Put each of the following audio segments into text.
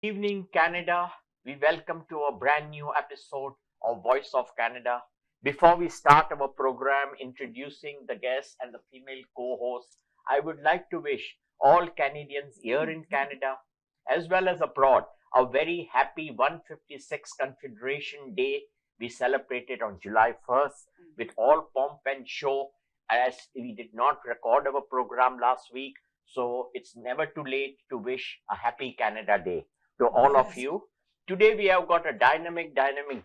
Evening, Canada. We welcome to a brand new episode of Voice of Canada. Before we start our program introducing the guests and the female co hosts, I would like to wish all Canadians here in Canada as well as abroad a very happy 156th Confederation Day. We celebrated on July 1st with all pomp and show as we did not record our program last week. So it's never too late to wish a happy Canada Day to all of you. Today we have got a dynamic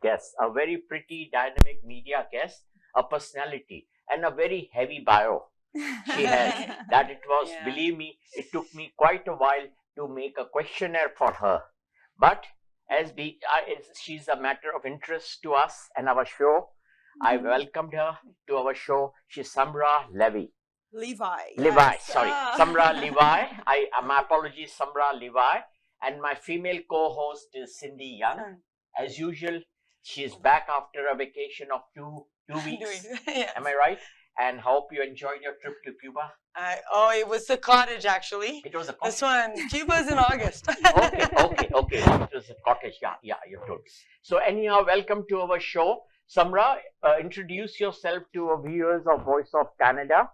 guest, a very pretty dynamic media guest, a personality, and a very heavy bio. She has that it was, believe me, it took me quite a while to make a questionnaire for her. But she's a matter of interest to us and our show, I welcomed her to our show. She's Samreh Levi. Levi, Yes. sorry. Samreh Levi. My apologies, Samreh Levi. And my female co-host is Cindy Young. As usual, she's back after a vacation of two weeks. Yes. Am I right? And hope you enjoyed your trip to Cuba. It was the cottage actually. It was a This cottage. one, Cuba's in August. Okay. It was a cottage. Yeah, you told me. So anyhow, welcome to our show. Samreh, introduce yourself to our viewers of Voice of Canada.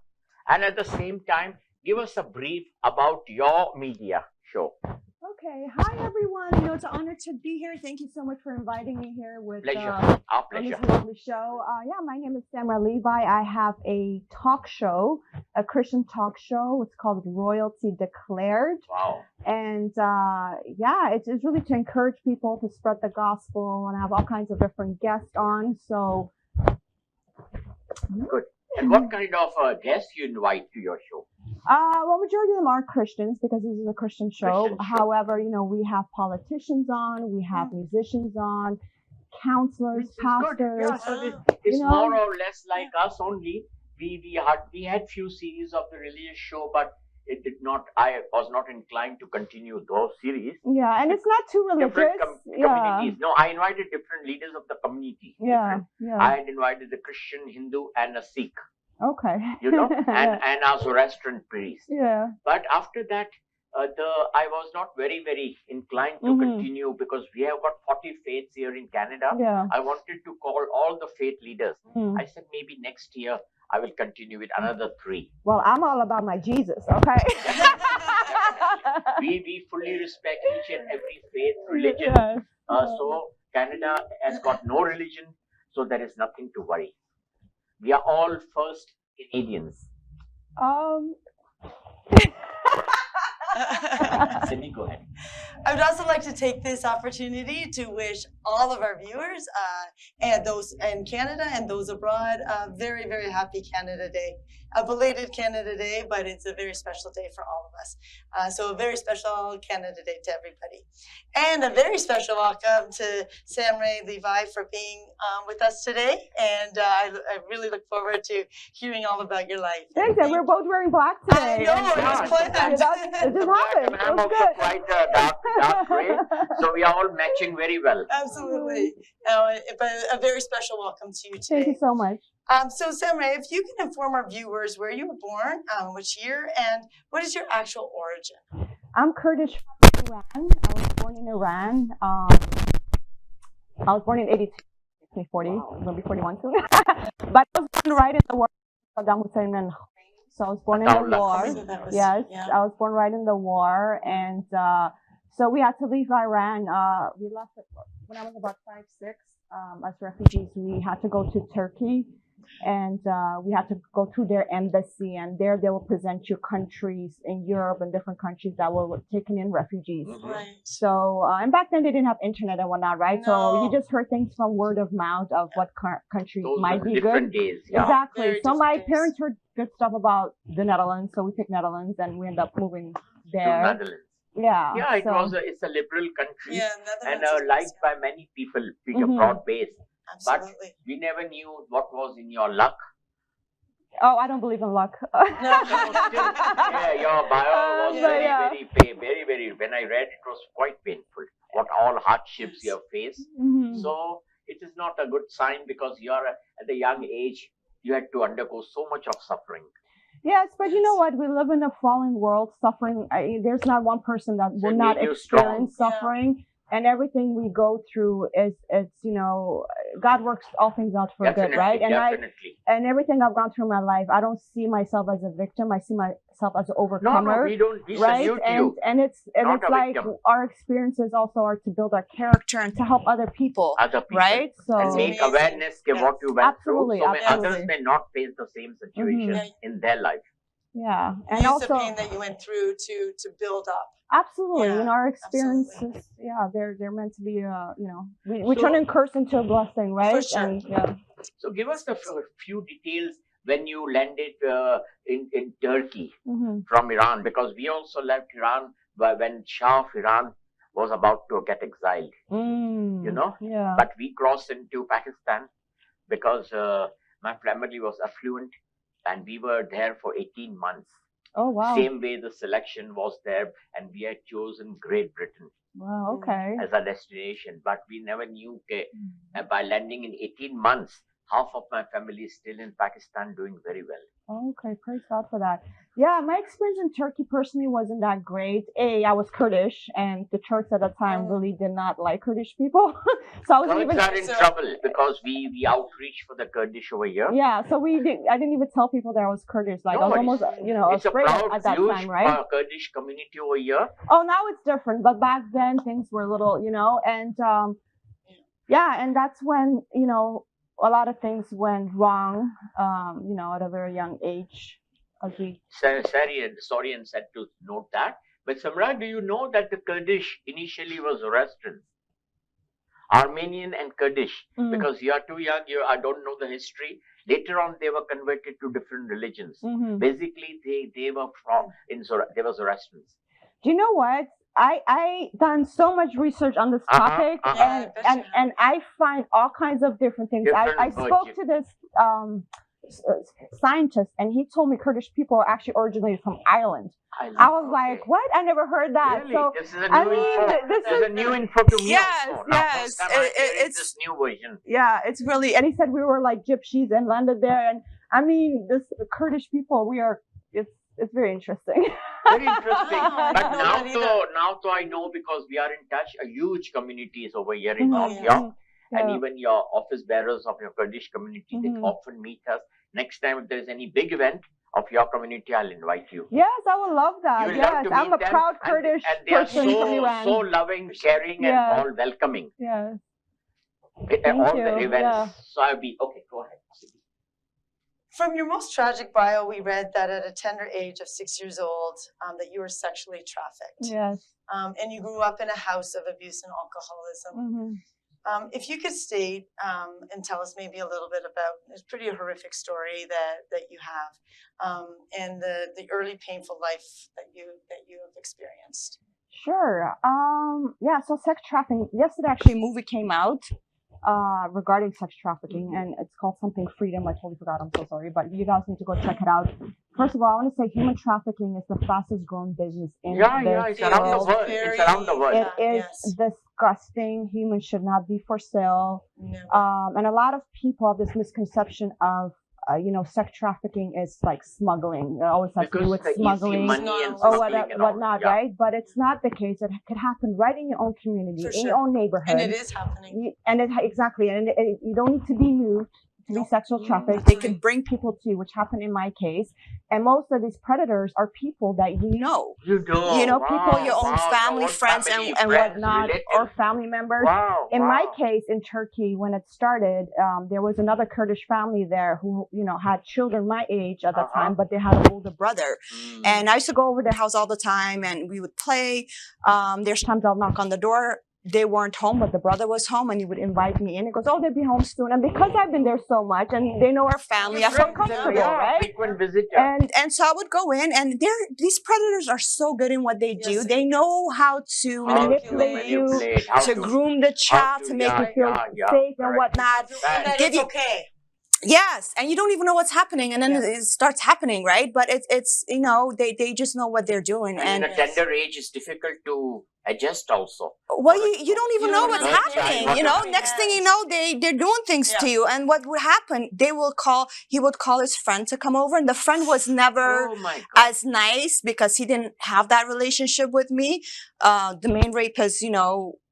And at the same time, give us a brief about your media show. Okay. Hi, everyone. It's an honor to be here. Thank you so much for inviting me here with Pleasure. Our on pleasure. this lovely show. My name is Samreh Levi. I have a talk show, a Christian talk show. It's called Royalty Declared. Wow. And it's really to encourage people to spread the gospel, and I have all kinds of different guests on. So Good. And what kind of guests you invite to your show? Majority of them are Christians because this is a Christian show. Christian show. However, we have politicians on, we have musicians on, counselors, Which is good. pastors. Yeah, so it's more or less like us only. We had few series of the religious show, but it did not. I was not inclined to continue those series. Yeah, and it's not too religious. Different communities. No, I invited different leaders of the community. Yeah, Different. yeah. I had invited a Christian, Hindu, and a Sikh. Okay. And a Zoroastrian priest. Yeah. But after that, I was not very inclined to continue because we have got 40 faiths here in Canada. Yeah. I wanted to call all the faith leaders. Mm. I said maybe next year I will continue with another 3. Well, I'm all about my Jesus, okay? We fully respect each and every faith, religion. Yes. So Canada has got no religion, so there is nothing to worry. We are all first Canadians. Cindy, go ahead. I would also like to take this opportunity to wish all of our viewers and those in Canada and those abroad a very happy Canada Day. A belated Canada Day, but it's a very special day for all of us. So a very special Canada Day to everybody. And a very special welcome to Samreh Levi for being with us today. And I really look forward to hearing all about your life. Thanks, and we're both wearing black today. I know, it was planned. It just happened. I'm It was also good. quite dark gray, so we are all matching very well. Absolutely. But a very special welcome to you today. Thank you so much. So Samreh, if you can inform our viewers where you were born, which year, and what is your actual origin? I'm Kurdish from Iran. I was born in Iran. I was born in 82. Makes me 40. I'm going to be 41 soon. But I was born right in the war. Saddam Hussein and so I was born in the war. So that was- Yes, yeah. I was born right in the war, and so we had to leave Iran. We left when I was about 5, 6. As refugees, we had to go to Turkey, and we had to go to their embassy, and there they will present you countries in Europe and different countries that were taking in refugees. Right. So, and back then they didn't have internet and whatnot, right? No. So you just heard things from word of mouth of what countries Those might were be different good. days. Yeah. Exactly. Very So my different days. parents heard good stuff about the Netherlands, so we picked Netherlands, and we ended up moving To there. Netherlands. Yeah. Yeah, so, it's a liberal country Yeah, and Netherlands is liked by many people, being Mhm. a broad base. absolutely. We never knew what was in your luck. Oh, I don't believe in luck. Yeah, your bio was Yeah. very. When I read, it was quite painful. What all hardships you have faced. Mhm. So it is not a good sign because you are at a young age. You had to undergo so much of suffering. Yes, but you know what? We live in a fallen world, suffering. There's not one person that will It not made you strong. experience suffering, and everything we go through is it's God works all things out for Definitely, good, right? And definitely. and everything I've gone through in my life, I don't see myself as a victim. I see myself as an No, overcomer. we don't. We Right, salute and you. it's Not a like victim. our experiences also are to build our character and to help other people, Other people. right? So And make amazing. awareness give Yeah. what you went Absolutely, through, so may absolutely. others may not face the same situation Yeah. in their life. yeah, and Use also the pain that you went through to build up. absolutely, Yeah, our absolutely. experiences, they're meant to be, we So- turn a curse into a blessing, right? sure. And yeah. So give us a few details when you landed in Turkey Mm-hmm. from Iran, because we also left Iran when Shah of Iran was about to get exiled. Mm, You know? yeah. But we crossed into Pakistan because my family was affluent and we were there for 18 months. Oh wow. Same way the selection was there and we had chosen Great Britain Wow. Okay. as our destination, but we never knew by landing in 18 months, half of my family is still in Pakistan doing very well. Okay, praise God for that. Yeah, my experience in Turkey personally wasn't that great. I was Kurdish, and the Turks at the time really did not like Kurdish people. So I wasn't Kurds even. are in trouble because we outreach for the Kurdish over here. Yeah, so I didn't even tell people that I was Kurdish. Like I was No, almost, It's a afraid proud, at that huge time, right? Kurdish community over here. Oh, now it's different, but back then things were a little, and and that's when a lot of things went wrong, at a very young age. Sorry, and said to note that. But Samreh, do you know that the Kurdish initially was Zoroastrian? Armenian and Kurdish, because you are too young, I don't know the history. Later on, they were converted to different religions. Mm-hmm. Basically, they were they were Zoroastrians. Do you know what? I done so much research on this topic, and I find all kinds of different things. I spoke to this scientist, and he told me Kurdish people are actually originated from Ireland. I was like, what? I never heard that. Really? So This is a new info. This is a new info to me. Yes, also. yes. First time I'm hearing this new version. Yeah, it's really. And he said we were like gypsies and landed there. And I mean, this Kurdish people, it's very interesting. Very interesting. Wow, But I now, didn't know that so I know because we are in touch. A huge community is over here in Mhm. North York, Yeah. and even your office bearers of your Kurdish community, they Mhm. often meet us. Next time, if there is any big event of your community, I'll invite you. Yes, I would love that. You will love Yes, to I'm meet a them, proud Kurdish and they are person from Iran. so loving, caring, Yeah. and all welcoming Yes. at all you. the events. Yeah. So I'll be okay. Go ahead. From your most tragic bio, we read that at a tender age of 6 years old, that you were sexually trafficked. Yes. And you grew up in a house of abuse and alcoholism. Mm-hmm. If you could state and tell us maybe a little bit about this pretty horrific story that you have, and the early painful life that you have experienced. Sure. Yeah. So sex trafficking. Yesterday, actually, a movie came out regarding sex trafficking, and it's called something Freedom. I totally forgot. I'm so sorry, but you guys need to go check it out. First of all, I want to say human trafficking is the fastest growing business in Yeah, this it's around the world. world. It's around the world. It is disgusting. Humans should not be for sale. No. And a lot of people have this misconception of, sex trafficking is like smuggling. It always has to do with the easy smuggling money and or smuggling and all. whatnot, Yeah. right? But it's not the case. It could happen right in your own community, For in your sure. own neighborhood. And it is happening. Exactly. And you don't need to be moved to be Nope. sexual trafficked. That's They right. can bring people to you, which happened in my case. And most of these predators are people that you know. You do. People, your own Wow, family, your own friends, family, and friends, whatnot, relatives. or family members. Wow. In my case, in Turkey, when it started, there was another Kurdish family there who, had children my age at the time, but they had an older brother. And I used to go over their house all the time, and we would play. There's times I'll knock on the door. They weren't home, but the brother was home, and he would invite me in. He goes, "Oh, they'll be home soon." And because I've been there so much, and they know our family, I feel comfortable, right? Frequent visitor. And so I would go in, and these predators are so good in what they do. Yes, they know how to manipulate you, to groom the child, to make you feel safe and whatnot. And that Give it's you- okay. Yes, and you don't even know what's happening, and then Yeah. it starts happening, right? But it's they just know what they're doing, And in and a tender age, it's difficult to adjust also. well, you don't even You know don't what's understand happening. what You know, happening. next thing you know, they're doing things to Yeah. you, and what would happen? He would call his friend to come over, and the friend was never Oh my God. as nice because he didn't have that relationship with me. The main rapist,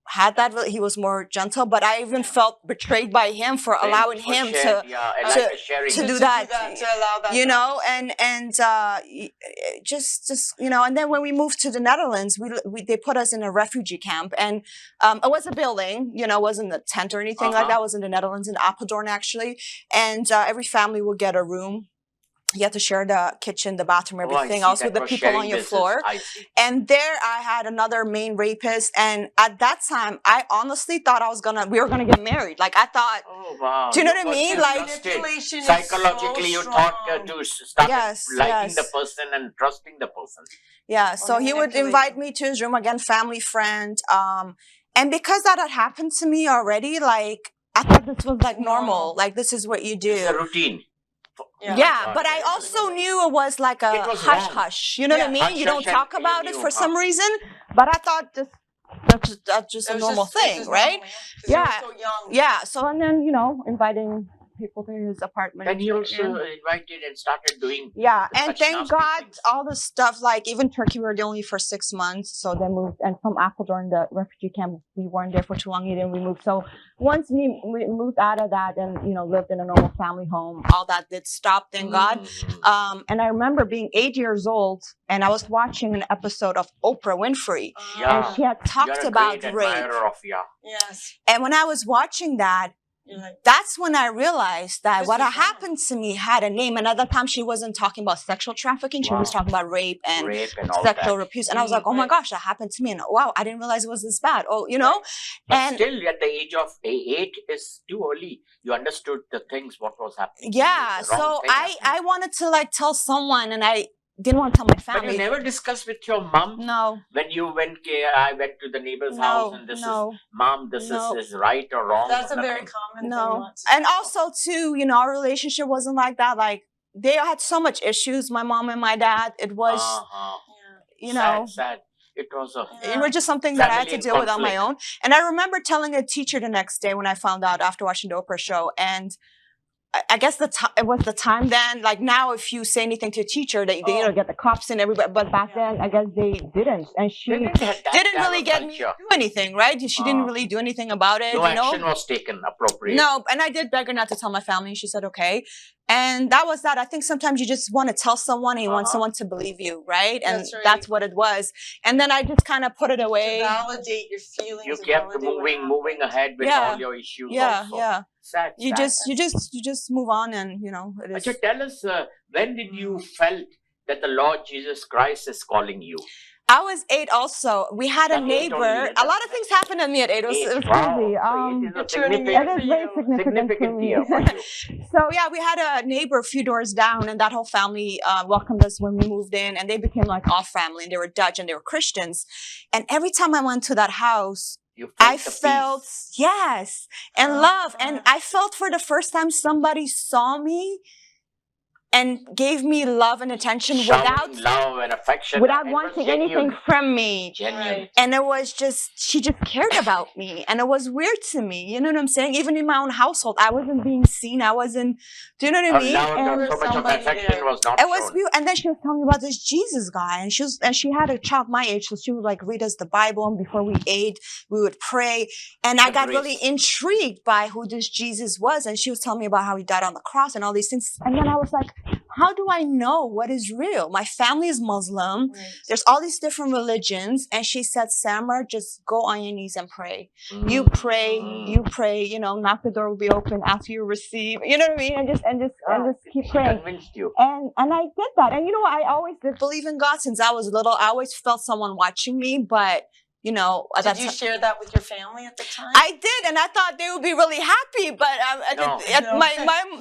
had that. He was more gentle, but I even felt betrayed by him for Very allowing much for him shared, yeah, I like a sharing. to do that. To allow that. You know, and just and then when we moved to the Netherlands, they put us in a refugee camp, and it was a building, it wasn't a tent or anything like that. It was in the Netherlands, in Apeldoorn actually, and every family would get a room. You had to share the kitchen, the bathroom, Oh, I everything see. else That with the was people on sharing your business. floor. I see. And there I had another main rapist. And at that time, I honestly thought we were gonna get married. Like I thought, Oh wow. do you know what I got mean? just Like trusted. Manipulation is Psychologically, so you thought strong. to start Yes, liking the yes. person and trusting the person. Yeah, so he would invite me to his room again, family friend. And because that had happened to me already, like I thought this was like normal. Like this is what you do. It's a routine. Yeah, but I also knew it was like a hush hush. You know what I mean? You don't talk about it for some reason. But I thought that's just a normal thing, right? Yeah. So young. Yeah. So and then inviting people to his apartment. Then he also invited and started doing. Yeah, and such thank nasty God things. all the stuff, like even Turkey, we were there only for 6 months. So then moved, and from Apeldoorn, the refugee camp, we weren't there for too long either, and we moved. So once we moved out of that and lived in a normal family home, all that did stop, thank God. And I remember being 8 years old, and I was watching an episode of Oprah Winfrey, and she had talked about rape. Yes. And when I was watching that, that's when I realized that what had happened to me had a name. And at that time, she wasn't talking about sexual trafficking. She was talking about rape and sexual abuse. And I was like, oh my gosh, that happened to me. And wow, I didn't realize it was this bad. Oh, But and still at the age of 8 is too early. You understood the things, what was happening. Yeah. So I wanted to tell someone, and I didn't want to tell my family. But you never discussed with your mom? No. When you went, I went to the neighbor's house and this is, Mom, this is right or wrong? That's a very common thing. And also too, our relationship wasn't like that. Like they had so much issues, my mom and my dad. It was, sad. It was it was just something that I had to deal with on my own. And I remember telling a teacher the next day when I found out after watching the Oprah show, and I guess it was the time then. Like now, if you say anything to a teacher, they get the cops and everybody. But back then, I guess they didn't, and she didn't really get me to do anything, right? She didn't really do anything about it. No action was taken appropriate. No, and I did beg her not to tell my family. She said okay, and that was that. I think sometimes you just want to tell someone and you want someone to believe you, right? And that's what it was. And then I just kind of put it away. To validate your feelings. You kept moving ahead with all your issues. Yeah. Sad. You just move on, and it is. Achha, tell us, when did you felt that the Lord Jesus Christ is calling you? I was 8 also. We had a neighbor. A lot of things happened to me at 8. It was crazy. It is very significant year for you. So yeah, we had a neighbor a few doors down, and that whole family welcomed us when we moved in, and they became like our family, and they were Dutch and they were Christians. And every time I went to that house, I felt yes, and love. And I felt for the first time somebody saw me and gave me love and attention without love and affection, without wanting anything from me. Genuine. And it was she just cared about me, and it was weird to me. You know what I'm saying? Even in my own household, I wasn't being seen. I wasn't. Do you know what I mean? And so much of affection was not shown. It was weird. And then she was telling me about this Jesus guy, and she had a child my age, so she would read us the Bible, and before we ate, we would pray. And I got really intrigued by who this Jesus was, and she was telling me about how he died on the cross and all these things. And then I was like, how do I know what is real? My family is Muslim. Right. There's all these different religions. And she said, Samreh, just go on your knees and pray. You pray, knock the door will be open after you receive. You know what I mean? And just keep praying. Convinced you. And I did that. And I always did believe in God since I was little. I always felt someone watching me, but did you share that with your family at the time? I did, and I thought they would be really happy, but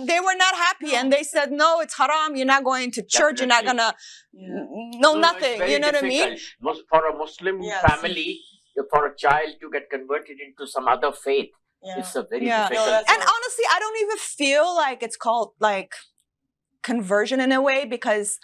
they were not happy, and they said, no, it's haram, you're not going to church, you're not gonna nothing, you know what I mean? For a Muslim family, for a child to get converted into some other faith, Yeah. It's a very Yeah. difficult. No, that's And honestly, I don't even feel like it's called like conversion in a way, because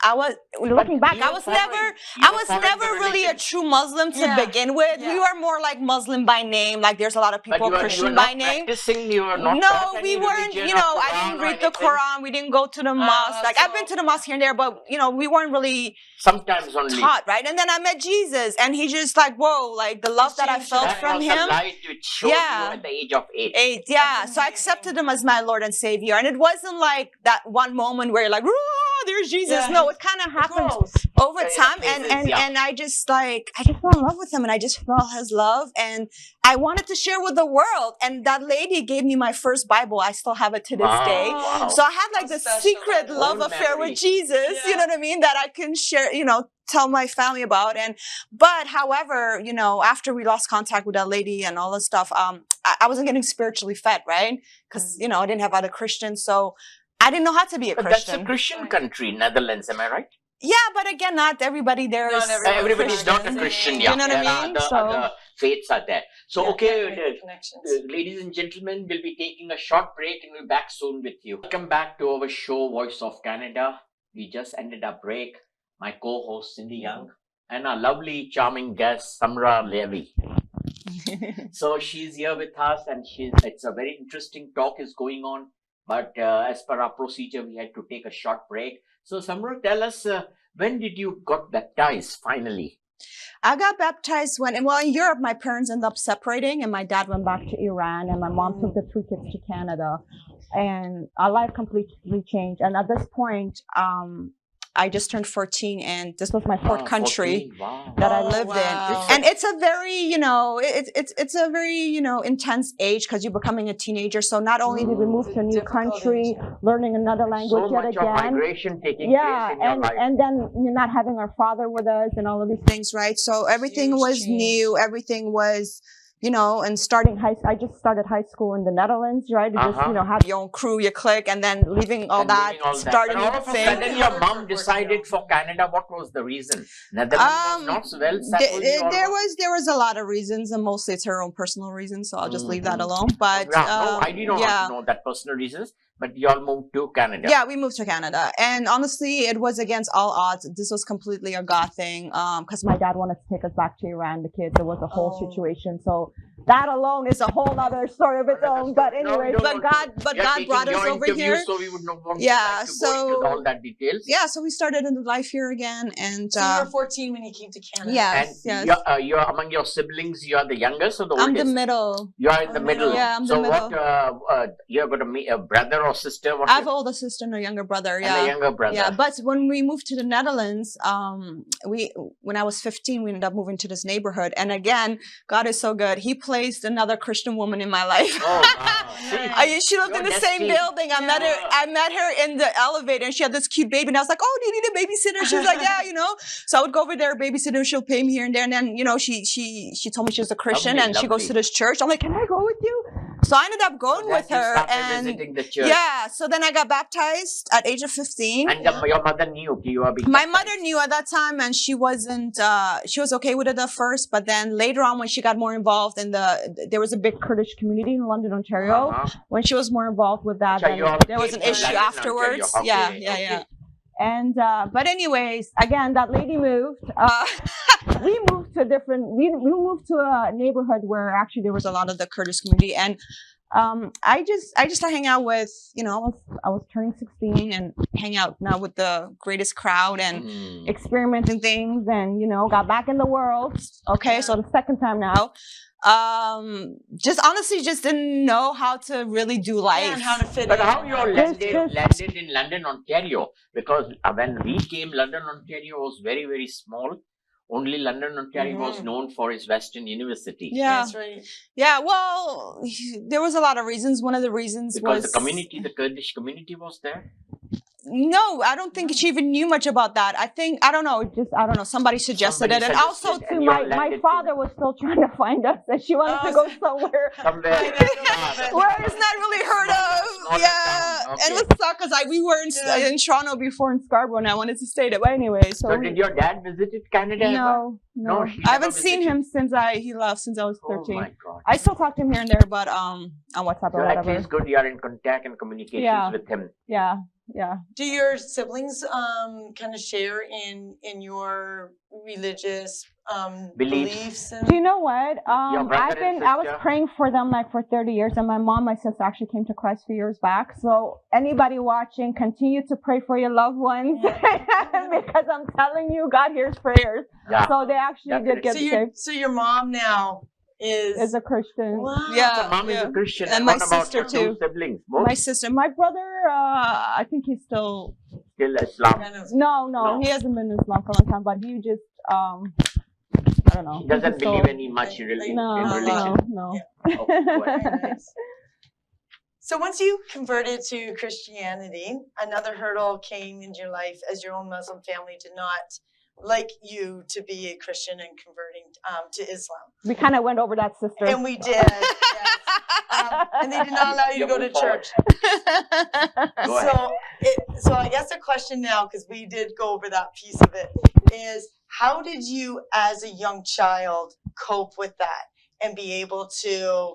looking back, I was never really a true Muslim to Yeah. begin with. Yeah. We were more like Muslim by name. Like there's a lot of But people you are Christian not by name. practicing. You are not. No, taught we any weren't, religion or I Quran didn't or read the anything? Quran. We didn't go to the mosque. Like I've been to the mosque here and there, but we weren't really Sometimes only. taught, right? And then I met Jesus, and he just like, whoa, like the love that I felt That from was him. the light which showed you at the age of 8. Yeah. So I accepted him as my Lord and Savior. And it wasn't like that one moment where you're like, oh, there's Jesus. Yeah. No, it kind of happened over time. And I just fell in love with him, and I just felt his love. And I wanted to share with the world. And that lady gave me my first Bible. I still have it to this day. Wow. So I had like How this special secret that is. love Old affair memory. with Jesus, Yeah. you know what I mean? That I can share, tell my family about. But however, after we lost contact with that lady and all this stuff, I wasn't getting spiritually fed, right? Because, I didn't have other Christians. So I didn't know how to be a But Christian. that's a Christian country, Netherlands. Am I right? Yeah, but again, not everybody there is. Everybody's not a Christian. Yeah, You know what I there mean? are other faiths are there. So Connections. ladies and gentlemen, we'll be taking a short break and we'll be back soon with you. Welcome back to our show, Voice of Canada. We just ended our break. My co-host Cindy Young and our lovely, charming guest Samreh Levi. So she's here with us, and it's a very interesting talk is going on. But as per our procedure, we had to take a short break. So Samreh, tell us, when did you got baptized finally? I got baptized in Europe, my parents ended up separating, and my dad went back to Iran, and my mom took the 3 kids to Canada, and our life completely changed. And at this point, I just turned 14, and this was my fourth country 14. Wow. that I lived wow. in. And it's a very, it's a very, intense age because you're becoming a teenager. So not only did we move to a new country, learning another language So yet much of again. migration taking place in your life. And then you're not having our father with us and all of these things, right? So everything Huge was change. new. Everything was, and starting I just started high school in the Netherlands, right? You just, have your own crew, your clique, and then leaving all that, starting But all a of a thing. sudden, your mom decided for Canada. What was the reason? Netherlands was not well settled. There was a lot of reasons, and mostly it's her own personal reasons. So I'll just leave that alone. But I did not want to know that personal reasons. But you all moved to Canada. Yeah, we moved to Canada, and honestly, it was against all odds. This was completely a God thing, because my dad wanted to take us back to Iran, the kids. It was a whole situation. So that alone is a whole other story of its own. But anyways, God brought us over here. So we would not want Yeah, to go into all that details. Yeah, so we started in life here again, and So you were 14 when you came to Canada. Yes, and yes. You're among your siblings. You are the youngest or the oldest? I'm the middle. You are in the middle. Yeah, I'm the so middle. what? You've got a brother or sister? What I have an older sister and a younger brother. Yeah, and a younger brother. Yeah, but when we moved to the Netherlands, when I was 15, we ended up moving to this neighborhood, and again, God is so good. He placed another Christian woman in my life. Oh, wow. She lived in the same building. I met her in the elevator, and she had this cute baby, and I was like, "Oh, do you need a babysitter?" She was like, "Yeah, So I would go over there, babysitter. She'll pay me here and there, and then she told me she was a Christian, and she goes to this church. I'm like, "Can I go with you?" So I ended up going with her, and visiting the church. yeah. So then I got baptized at age of 15. And your mother knew you were being My baptized. mother knew at that time, and she wasn't. She was okay with it at first, but then later on, when she got more involved in there was a big Kurdish community in London, Ontario. When she was more involved with that, then there was an issue afterwards. Okay, Yeah. And but anyways, again, that lady moved. We moved to we moved to a neighborhood where actually there was a lot of the Kurdish community, and I just started hanging out with, I was turning 16 and hang out now with the greatest crowd and experimenting things, and got back in the world. Okay, so the second time now. Just honestly just didn't know how to really do life and how to fit But in. how you all landed in London, Ontario? Because when we came, London, Ontario was very, very small. Only London, Ontario was known for its Western University. Yeah, That's right. Yeah, well, there was a lot of reasons. One of the reasons because was the Kurdish community was there. No, I don't think she even knew much about that. I don't know. I don't know. Somebody suggested Somebody it, and suggested also it, too, and you my landed father was still trying to find us, and she wanted to go somewhere somewhere where it's not really heard of. smaller Yeah, town. and it Okay. was suck because we were in Toronto before in Scarborough, and I wanted to stay there. But anyway, so So did your dad visited Canada ever? No, No, no. he I never haven't seen visited. him since he left since I was 13. Oh my God. I still talk to him here and there, but on WhatsApp or So at whatever. least good you are in contact and communications Yeah. with him. Yeah, yeah. Do your siblings kind of share in your religious beliefs? Do you know what? Your brother and I was sister? praying for them like for 30 years, and my mom, my sister actually came to Christ a few years back. So anybody watching, continue to pray for your loved ones because I'm telling you, God hears prayers. Yeah. So they actually did get saved. So your mom now Is a Christian. wow. So mom is a Christian. And And my what about sister your two too. siblings? Both My sister, my brother, I think he's still. still Islam. Kind of- No, he hasn't been in Islam for a long time, but he just, I don't know. He doesn't He's believe so- any much in religion. No. Oh, go ahead. Very nice. So once you converted to Christianity, another hurdle came into your life as your own Muslim family did not like you to be a Christian and converting to Islam. We kind of went over that, sister. And we did, yes. And they did not allow you to go to Move forward. church. Go ahead. So I guess the question now, because we did go over that piece of it, is how did you as a young child cope with that and be able to,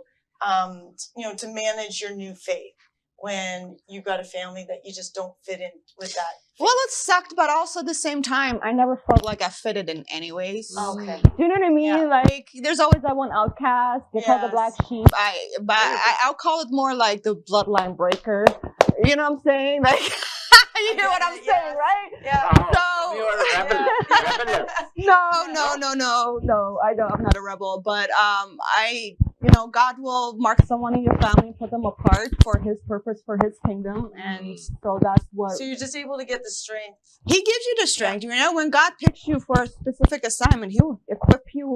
to manage your new faith when you got a family that you just don't fit in with that? Well, it sucked, but also at the same time, I never felt like I fitted in anyways. Okay. Do you know what I mean? Yeah. Like, there's always that one outcast. They call the Yes. black sheep. I'll call it more like the Bloodline breaker. You know what I'm saying? Like, you hear what I'm Yes. saying, right? Yeah. Oh, So- you're a rebel. Rebellious. No. I don't. I'm not a rebel, but God will mark someone in your family and put them apart for His purpose, for His kingdom, and so that's what. So you're just able to get the strength. He gives you the strength. When God picks you for a specific assignment, He'll equip you.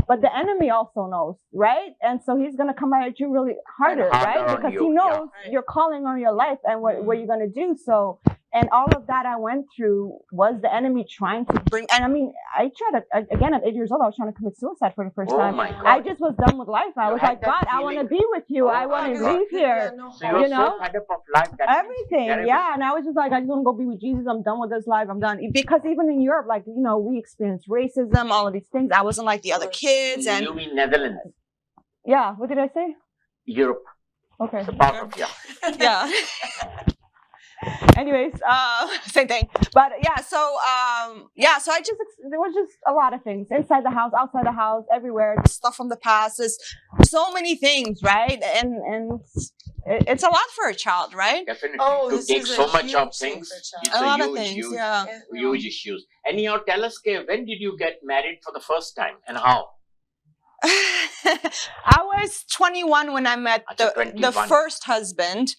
But the enemy also knows, right? And so he's gonna come at you really harder, harder right? on Because you, he knows yeah. your calling on your life and what you're gonna do. So. And all of that I went through was the enemy trying to bring. And I mean, I tried to, again, at 8 years old, I was trying to commit suicide for the first Oh time. my God. I just was done with life. I You was had like, that God, I want to feeling? be with you. Oh I want my to God. leave here. So you're You know? so fed up of life that Everything. terrible. Yeah. And I was just like, I just want to go be with Jesus. I'm done with this life. I'm done. Because even in Europe, like, we experienced racism, all of these things. I wasn't like the other kids, and You mean Netherlands, Yeah. What did I say? Europe, Okay. it's a part of yeah. yeah. Anyways, Same thing. but yeah, so I just, there was just a lot of things inside the house, outside the house, everywhere. Stuff from the past. There's so many things, right? And it's a lot for a child, right? Definitely. Oh, to this take is a so much huge of thing things, for a child. it's A lot of huge, things, huge, yeah. huge issues. Anyhow, tell us, Kay, when did you get married for the first time and how? I was 21 when I met Acha, the 21. first husband.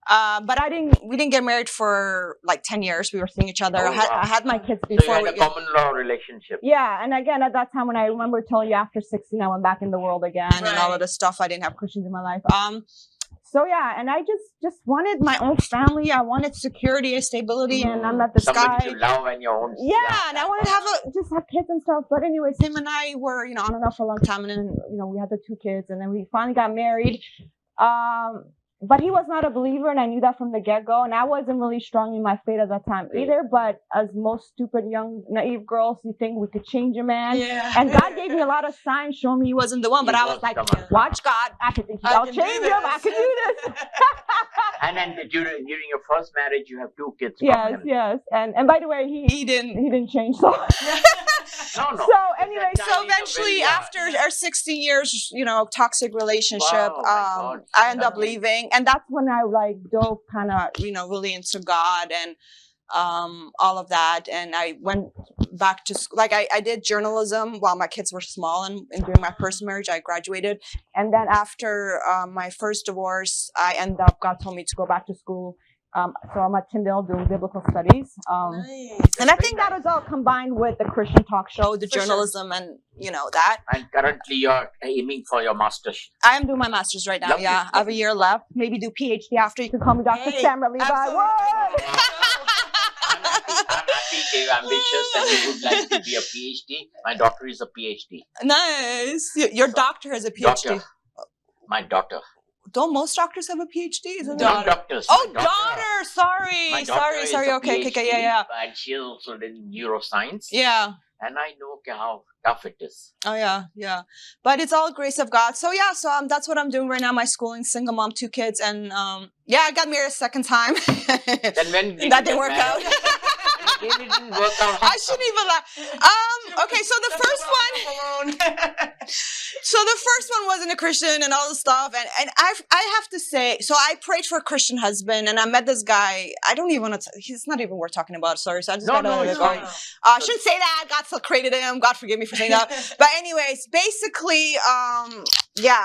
But we didn't get married for like 10 years. We were seeing each other. Oh, wow. I had my kids So you before. had a common law relationship. Yeah, and again, at that time when I remember telling you after 16, I went back in the world again and all Right. of this stuff. I didn't have Christians in my life. So yeah, and I just wanted my own family. I wanted security and stability, and I met this Somebody guy. to love and your own. Yeah, and I wanted to have kids and stuff. But anyways, him and I were, on and off for a long time, and then we had the 2 kids, and then we finally got married. But he was not a believer, and I knew that from the get-go, and I wasn't really strong in my faith at that time either. But as most stupid, young, naive girls, you think we could change a man. Yeah. And God gave me a lot of signs showing me he wasn't the one. But He I was was like, the one. watch God. I'll can do change him. I can do this. And then during your first marriage, you have 2 kids from him. Yes. And by the way, he didn't change. So No. So anyway, That So time is a eventually, very, after our 16 years, toxic relationship, Wow, my God. I ended up Okay. leaving, and that's when I dove kind of. really into God and all of that. And I went back to school. Like I did journalism while my kids were small, and during my first marriage, I graduated. And then after my first divorce, God told me to go back to school. So I'm at Tyndale doing biblical studies. Nice. And I think that was all combined with the Christian talk show, the For sure. journalism, and that. And currently, you're aiming for your master's. I am doing my master's right now. Lovely. Yeah, I have a year left. Maybe do PhD after. You can call me Dr. Hey, Samreh Levi. absolutely. What? very ambitious and you would like to be a PhD. My daughter is a PhD. Nice. Your So, doctor has a PhD. Daughter. My daughter. Don't most doctors have a PhD? Isn't it? Not doctors. Oh, my daughter. daughter. Sorry. My daughter Sorry. is a Okay. PhD, Yeah. And she has also done neuroscience. Yeah. And I know how tough it is. Oh yeah. But it's all grace of God. So yeah, that's what I'm doing right now. My schooling, single mom, 2 kids, and I got married a second time. Then when did That you didn't get work out. married? Again, it didn't work out. I shouldn't even lie. Okay, so the first one wasn't a Christian and all this stuff, and I have to say, so I prayed for a Christian husband, and I met this guy. I don't even want to. He's not even worth talking about. Sorry, so I just No, it's fine. I shouldn't say that. God still created him. God forgive me for saying that. But anyways, basically,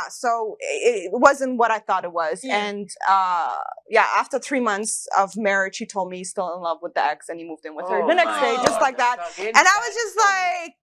so it wasn't what I thought it was, and after 3 months of marriage, he told me he's still in love with the ex, and he moved in with her the next my day, just God. like that. Again, And I was just like,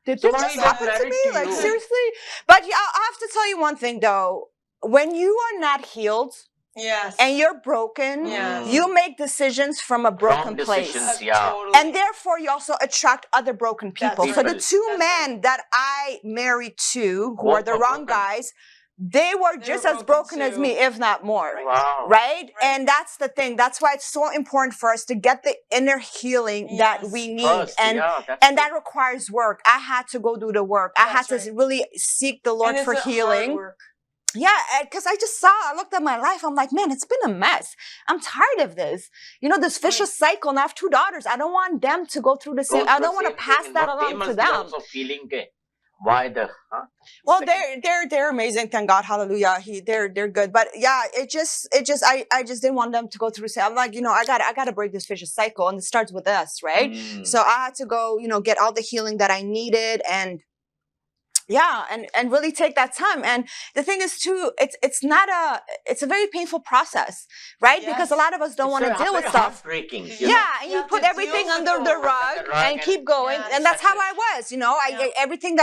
did So this why just he got happen to married me? to Like, you? seriously? But yeah, I have to tell you one thing though. When you are not healed Yes. and you're broken, Yes. you make decisions from a broken Wrong place. decisions, yeah. Totally. And therefore, you also attract other broken people. That's So the right. 2 That's men that I married to, who Both are the were wrong broken. guys, they were just were as broken broken as too. me, if not more. Wow. Right? Right. And that's the thing. That's why it's so important for us to get the inner healing that Yes. we need. First, And that's and that requires work. I had to go do the work. I had That's to right. really seek the Lord And it's for a hard healing. work. Yeah, because I looked at my life. I'm like, man, it's been a mess. I'm tired of this. This vicious cycle. And I have 2 daughters. I don't want them to go through the same. I don't want to pass that along to They them. also feeling why the Well, they're amazing. Thank God, hallelujah. They're good. But yeah, I just didn't want them to go through the same. I'm like, I gotta break this vicious cycle, and it starts with us, right? So I had to go, get all the healing that I needed, and and really take that time. And the thing is too, it's a very painful process, right? Yes. Because a lot of us don't want to deal with stuff. Heartbreaking. And you have put to everything deal with under the those. rug and and- keep going. Yes. And that's how I was, everything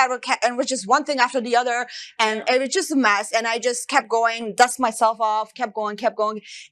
and was just one thing after the other. And it was just a mess. And I just kept going, dust myself off, kept going.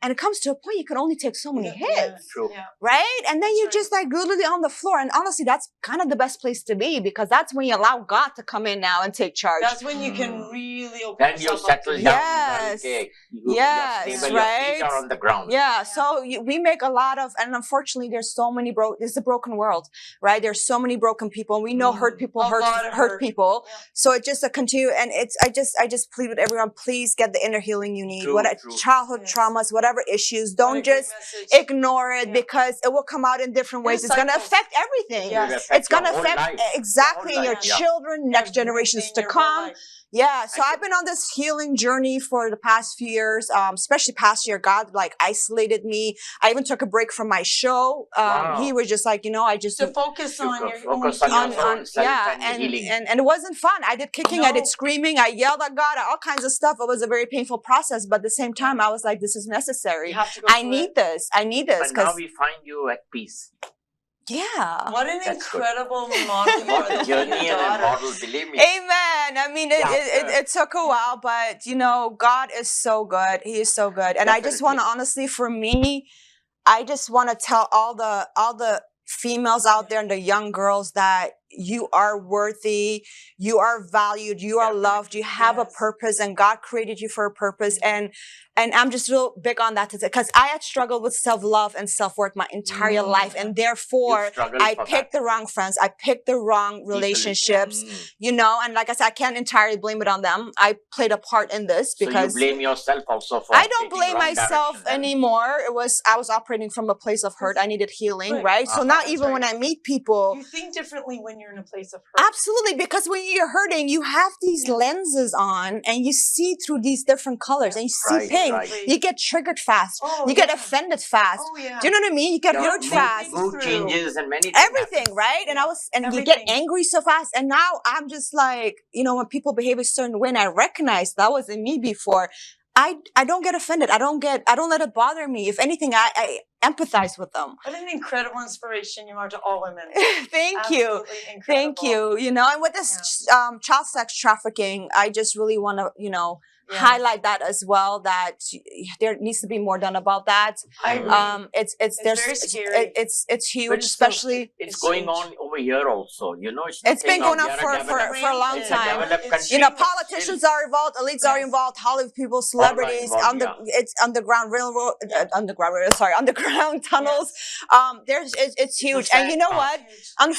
And it comes to a point you can only take so many hits, True. Yeah. right? And then That's you're right. just like literally on the floor. And honestly, that's kind of the best place to be, because that's when you allow God to come in now and take charge. That's when you can really open Then you yourself up to settle the- down. Yes. You're Yes, stable, your right? feet are on the ground. Yeah, so we make a lot of, and unfortunately, there's so many it's a broken world, right? There's so many broken people, and we know hurt people A lot of hurt hurt. people. Yeah. So it's just a continue, and I just plead with everyone, please get the inner healing you need. True, true. Childhood Yes. traumas, whatever issues, What a don't great just message. ignore it, Yeah. because it will come out in different ways. There's It's going to cycles. affect everything. Yes. It will affect It's going to your whole affect life. exactly Your whole your life, yeah. children, next generations Everything, to your whole come. life. Yeah, so I've been on this healing journey for the past few years, especially past year. God isolated me. I even took a break from my show. Wow. He was just like, I just To focus on your focus own on your healing. own self and healing. and it wasn't fun. I did kicking, I No. did screaming, I yelled at God, all kinds of stuff. It was a very painful process, but at the same time, I was like, this is necessary. You have to go I through need it. this. I need this But now because we find you at peace. yeah. What an That's good. incredible model you are. What a for journey your and a daughter. model, believe me. Amen. I mean, Yeah, it took a while, but God is so good. He is so good. And I just want to, honestly, for me, I just want to tell all the females out there and the young girls that you are worthy, you are valued, you are loved, you have a Yes. purpose, and God created you for a purpose. And I'm just real big on that because I had struggled with self-love and self-worth my entire life. And therefore, You struggled I for picked the wrong friends. I picked the wrong relationships, and like I said, I can't entirely blame it on them. I played a part in this because so you blame yourself also for I don't taking blame wrong myself direction then? anymore. I was operating from a place of hurt. I needed healing, Right. right? So Uh-huh. now That's even when right. I meet people, You think differently when you're in a place of hurt. absolutely, because when you're hurting, you have these lenses on and you see through these different colors and you see Right, pain. right. You get triggered fast. Oh, you get yeah. offended fast. Oh, yeah. Do you know what I mean? You get Your hurt mood- fast. things Mood through. changes and many things Everything, happen. right? And Yeah. you get Everything. angry so fast. And now I'm just like, when people behave a certain way and I recognize that wasn't me before, I don't get offended. I don't let it bother me. If anything, I empathize with them. What an incredible inspiration you are to all women. Thank you. Absolutely Thank incredible. you. And with this child sex trafficking, I just really want to, highlight that as well, that there needs to be more done about that. I agree. It's very scary. It's huge, But especially it's it's going huge. on over here also. it's been going on we are for a long it's a time. developed It's country. You know, but politicians still are involved, elites are Yes. involved, Hollywood people, celebrities, involved, it's underground railroad, underground tunnels. It's huge. sad And you know part. what?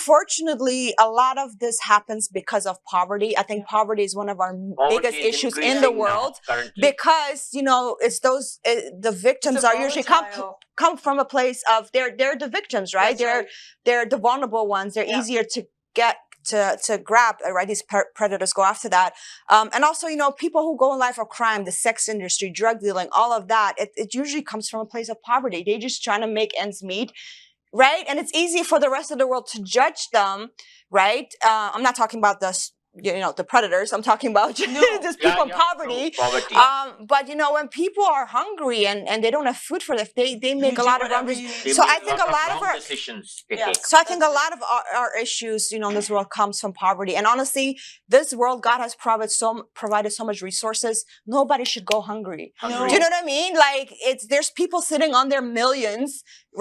Unfortunately, a lot of this happens because of poverty. I think poverty is one of our Poverty biggest is issues in the increasing now, world, currently. because you know it's those the victims It's a are usually volatile- come from a place of they're the victims, right? That's right. They're the vulnerable ones. They're Yeah. easier to get to grab, right? These predators go after that. And also, you know, people who go in life of crime, the sex industry, drug dealing, all of that, it usually comes from a place of poverty. They're just trying to make ends meet, right? And it's easy for the rest of the world to judge them, right? I'm not talking about the predators. I'm talking about just people in poverty. True, poverty. But you know, when people are hungry and they don't have food for them, they make a You lot do of wrong whatever you decisions. need So to I do. think a lot of wrong our decisions they Yeah. take. so I think a That's lot of our issues, you know, in this world comes from poverty. And honestly, this world, God has provided so much resources. Nobody should go hungry. No. Do you know what I mean? Like there's people sitting on their millions,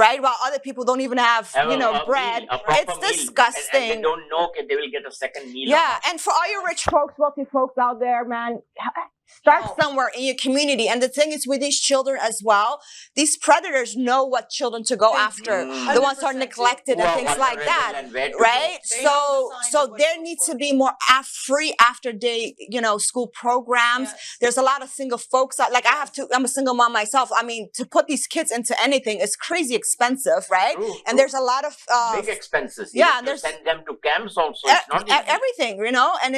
right? While other people don't even have, Have you know, a bread. meal, a proper It's meal, disgusting. and they don't know that they will get a second meal. or Yeah, not. and for all you rich folks, wealthy folks out there, man, start somewhere in your community. And the thing is with these children as well, these predators know what children to go They after. do. The ones who are 100% do. neglected Who and are things like vulnerable that. and where to Right? They know the signs So of what there to needs look to for. be more free after day, you know, school programs. Yes. There's a lot of single folks out, like I'm a single mom myself. I mean, to put these kids into anything is crazy expensive, right? True, And true. there's a lot of Big expenses. yeah, Even to there's- send them to camps also. It's not easy. everything, you know, and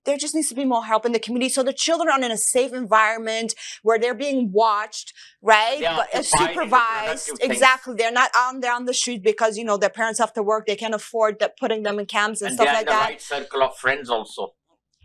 there just needs to be more help in the community. So the children are in a safe environment where they're being watched, right? They are But occupied in the supervised. productive things. Exactly. They're not on there on the street because, you know, their parents have to work. They can't afford putting them in camps and And stuff they are like in the that. right circle of friends also.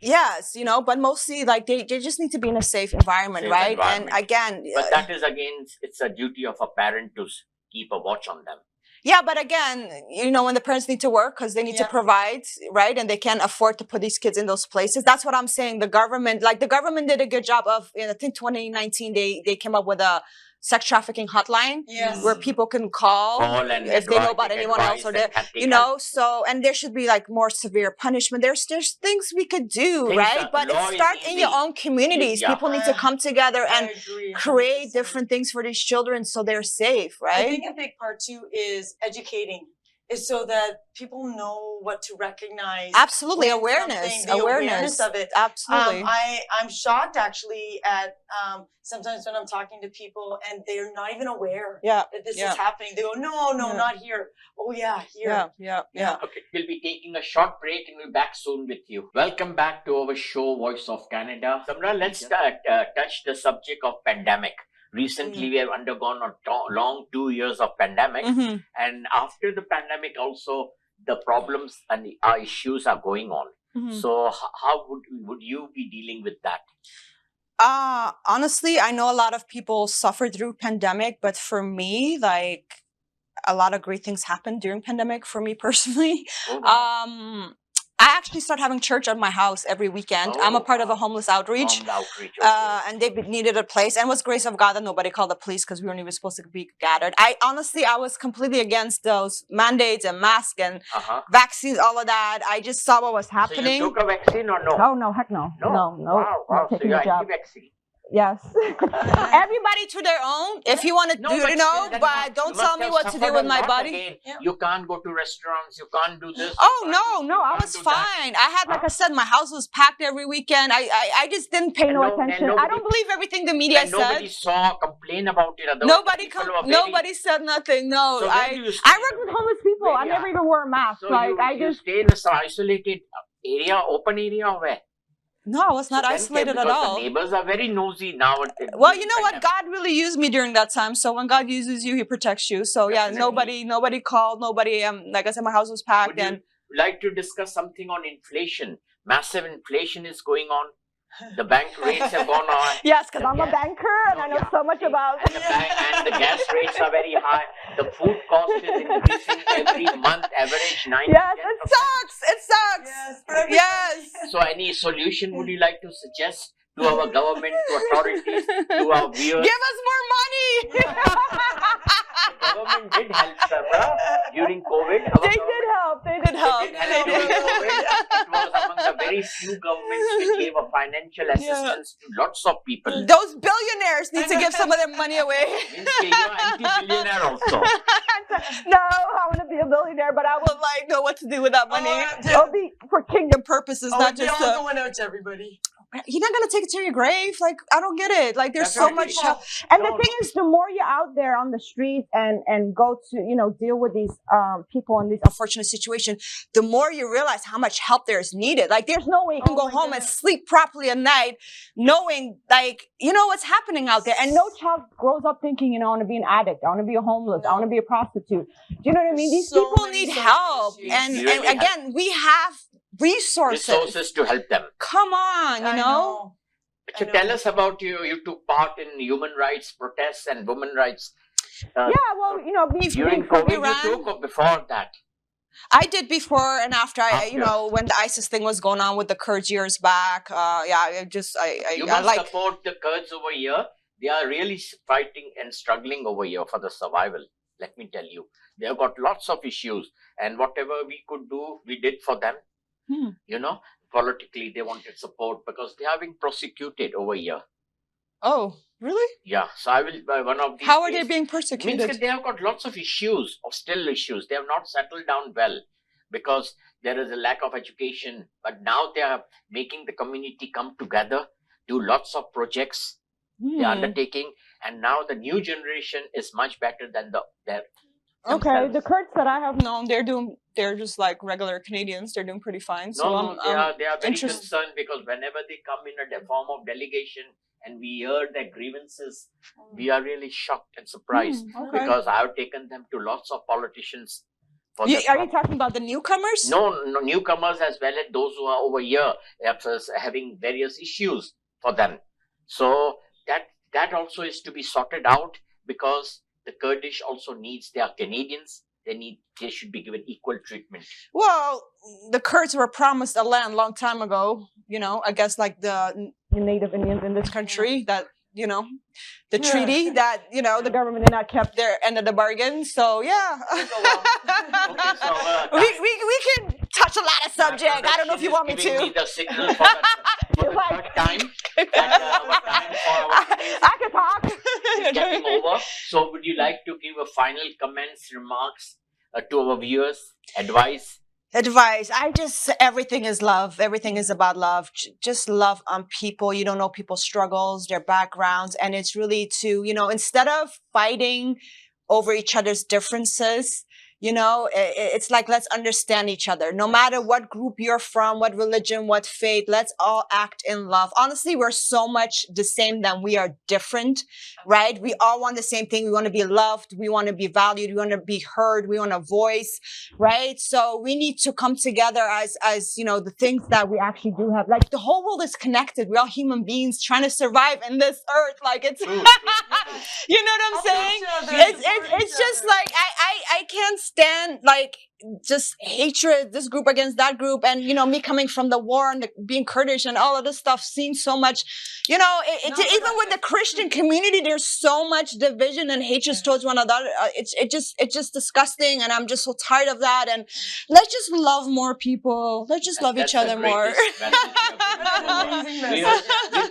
Yes, you know, but mostly like they just need to be in a safe environment, Safe right? environment. And again, But that is again, it's a duty of a parent to keep a watch on them. yeah, but again, you know, when the parents need to work because they need to Yeah. provide, right? And they can't afford to put these kids in those places. That's what I'm saying. The government did a good job of, I think 2019, they came up with a sex trafficking hotline Yes. where people can call And if they know about anyone else or they're, you know, so, and there should be like more severe punishment. There's things we could do, Things right? are- But law it is starts in your easy. own communities. Yeah. People need to come together I and agree, create 100%. different things for these children so they're safe, I right? think a big part too is educating, is so that people know what to recognize. Absolutely. when Awareness. something- the awareness of it. Absolutely. I'm shocked actually at sometimes when I'm talking to people and they're not even aware yeah. that this Yeah. is happening. They go, no, Yeah. not here. Oh yeah, here. Yeah. Okay, we'll be taking a short break and we'll be back soon with you. Welcome back to our show, Voice of Canada. Samreh, let's touch the subject of pandemic. Recently, we have undergone a long 2 years of pandemic. Mm-hmm. And after the pandemic also, the problems and the issues are going on. Mm-hmm. So how would you be dealing with that? Honestly, I know a lot of people suffered through pandemic, but for me, like a lot of great things happened during pandemic for me personally. Oh, I actually started having church at my house every weekend. I'm a part of a homeless outreach. Outreach, okay. And they needed a place, and it was grace of God that nobody called the police because we weren't even supposed to be gathered. I was completely against those mandates and masks and vaccines, all of that. I just saw what was happening. So you took a vaccine or no? Oh no, heck no. No. Wow. Not So taking you're the job. anti-vaccine. Yes. Everybody to their own. If you want to do, but you know, still, then but don't you tell must me have what to do suffered with a my lot body. again. Yeah. You can't go to restaurants. You can't do this. Oh you no, can't no, I can't was do that. fine. I had, like I said, my house was packed every weekend. I just didn't pay no And attention. nobody- I don't believe everything the media And nobody said. saw complain about it. Otherwise Nobody said nothing. No, So where do you stay? I work with homeless people. I Yeah. never even wore a mask. So like you stay in a isolated area, open area, or where? No, I was not So then isolated at because all. The neighbors are very nosy now. Well, you know what? God really used me during that time. So when God uses you, He protects you. So yeah, Definitely. nobody called. Nobody. Like I said, my house was packed. Would you like to discuss something on inflation? Massive inflation is going on. The bank rates have gone on. Yes, because I'm a Yeah. banker and I know Yeah. so much about. And the gas rates are very high. The food cost is increasing every month, average 9 to Yes, 10%. it sucks. It sucks. Yes, for everybody. Yes. So, any solution would you like to suggest to our government, to authorities, to our viewers? Give us more money. The government did help, Samreh, during COVID. They did help. They did help. They did help during COVID. It was among the very few governments which gave a financial assistance to lots of people. Those billionaires need to give some of their money away. Means you are anti-billionaire also. No, I want to be a billionaire, but I would like know what to do with that money. Oh, It'll be for kingdom purposes, not they're just. all going out to everybody. You're not gonna take it to your grave. Like, I don't get it. Like, there's so Definitely. much help. And the No, thing is, the more you're out there on the streets and go to, deal with these people in these unfortunate situations, the more you realize how much help there is needed. Like, there's no way you can Oh go my home and goodness. sleep properly at night knowing, like, what's happening out there. And no child grows up thinking, I want to be an addict. I want to be a homeless. I want to be a prostitute. Do you know what I mean? These So people many need social help. issues. And, You really and again, we have resources. resources to help them. Come on, I know. So I know. tell us about you. You took part in human rights protests and women rights. Yeah, well, During COVID, you took or before that? I did before and after. After. When the ISIS thing was going on with the Kurds years back. You I must like. support the Kurds over here. They are really fighting and struggling over here for the survival. Let me tell you, they have got lots of issues, and whatever we could do, we did for them. Hmm. Politically, they wanted support because they are being prosecuted over here. Oh, really? Yeah, so I will. One of these. How are they days- being Means persecuted? that they have got lots of issues, or still issues. They have not settled down well because there is a lack of education. But now they are making the community come together, do lots of projects they are Hmm. undertaking, and now the new generation is much better than their. Okay, themselves. the Kurds that I have known, they're just like regular Canadians. They're doing pretty fine. So No, they are very interested. concerned because whenever they come in a form of delegation and we hear their grievances, we are really shocked and surprised Okay. because I have taken them to lots of politicians. For Are their you talking about the newcomers? No, newcomers as well as those who are over here having various issues for them. So that also is to be sorted out because the Kurdish also needs, they are Canadians. They should be given equal treatment. Well, the Kurds were promised a land long time ago. I guess like the Native Indians in this country that the treaty that the government did not kept their end of the bargain. So yeah. Okay, so we can touch a lot of subject. I don't know if you want me Giving me to. the signal for the Like- third time. And our time for our today's I can talk. is getting over. So would you like to give a final comments, remarks to our viewers, advice? Advice. Everything is love. Everything is about love. Just love on people. You don't know people's struggles, their backgrounds. And it's really to, instead of fighting over each other's differences, it's like, let's understand each other. No matter what group you're from, what religion, what faith, let's all act in love. Honestly, we're so much the same than we are different, right? We all want the same thing. We want to be loved. We want to be valued. We want to be heard. We want a voice, right? So we need to come together as the things that we actually do have. Like, the whole world is connected. We're all human beings trying to survive in this earth. Like, it's, True. you know what I'm saying? It's just like, I can't stand like just hatred, this group against that group, and me coming from the war and being Kurdish and all of this stuff seems so much, even with the Christian community, there's so much division and hatred towards one another. It's just disgusting, and I'm just so tired of that. And let's just love more people. Let's just love each other more. With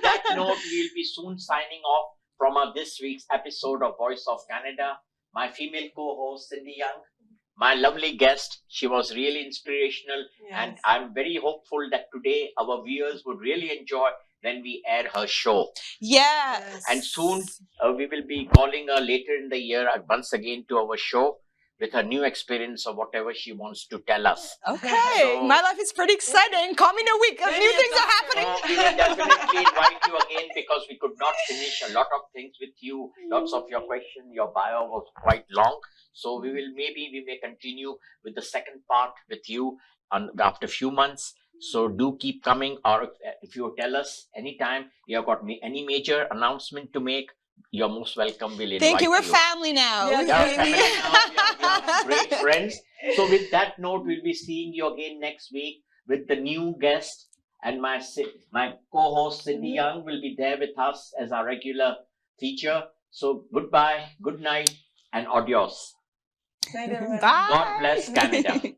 that note, we'll be soon signing off from this week's episode of Voice of Canada. My female co-host, Cindy Young. My lovely guest, she was really inspirational, and I'm very hopeful that today our viewers would really enjoy when we air her show. Yes. And soon we will be calling her later in the year once again to our show. with her new experience or whatever she wants to tell us. Okay, So- my life is pretty exciting. Call me in a week. New things are happening. So we will definitely invite you again because we could not finish a lot of things with you. Lots of your questions, your bio was quite long. So we may continue with the second part with you after a few months. So do keep coming, or if you tell us anytime you have got any major announcement to make, you're most welcome. We'll invite Thank you. We're family now. Yeah, We- Yeah, we- family we- now, we are great friends. So with that note, we'll be seeing you again next week with the new guest, and my co-host Cindy Young will be there with us as our regular feature. So goodbye, good night, and adios. Night, everyone. Bye. God bless Canada.